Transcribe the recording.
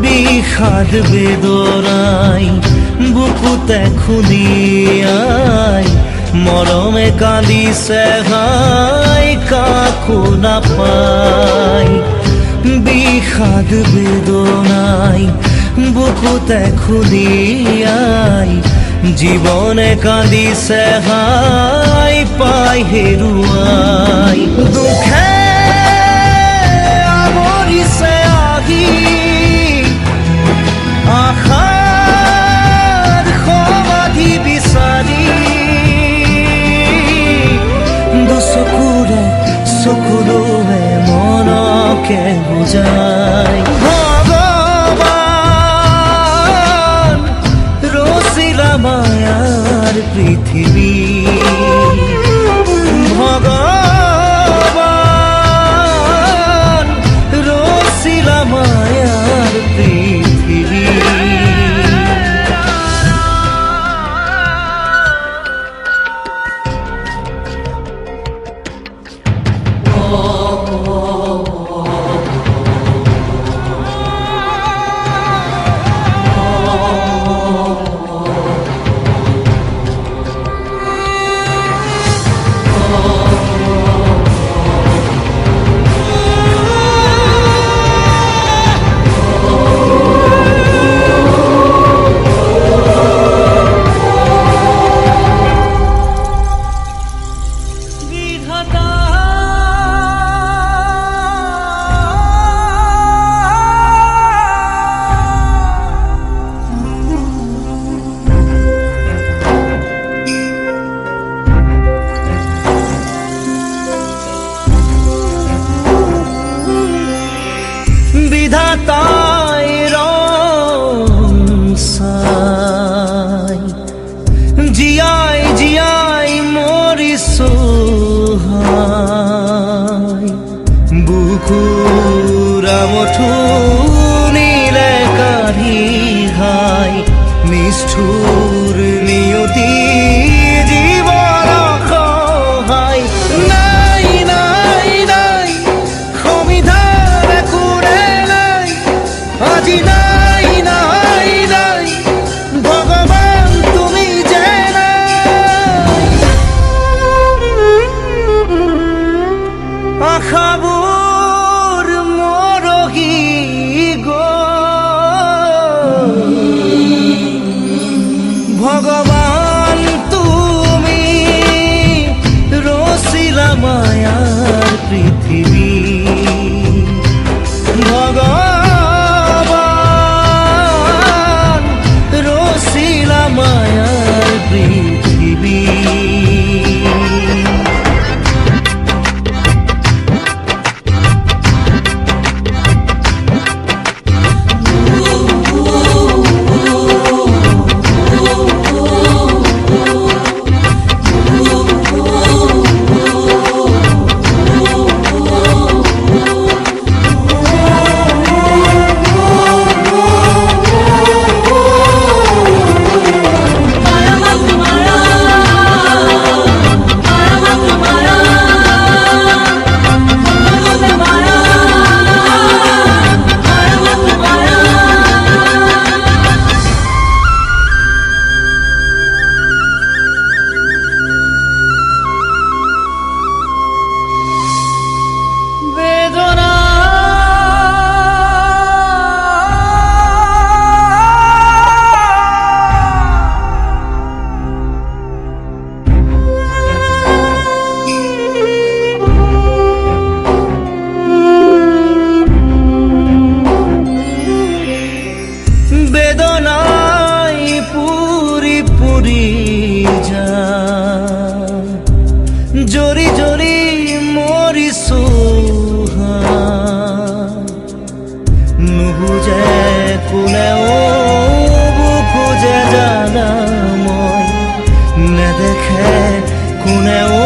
বিষাদ বেদনাই বুকুতে খুলিয়াই মৰমে কান্দিছে হাই কাকো নাপাই। বিষাদ বেদনাই বুকুতে খুলিয়াই জীৱনে কান্দিছে হাই পাই হেৰুৱাই। দুখে আমৰিছে আহি আশাৰ সমাধি বিচাৰি দুচকুৰে চকুলোৱে মনকে বুজাই। ভগৱান ৰচিলা মায়াৰ পৃথিৱী, ভগৱান ৰচিলা মায়াৰ পৃথিৱী। বিধাতাই ৰং চাই জীয়াই জীয়াই মৰিছো হাই। বুকুৰা মথুনিলে কাঢ়ি হাই নিষ্ঠুৰ নিয়তি জীৱন সহায়। নাই নাই নাই সমিধান একোৰে নাই, আজি নাই নাই নাই ভগৱান তুমি যে নাই। আশাবোৰ মৰহি গ'ল, ভগৱান কোনেও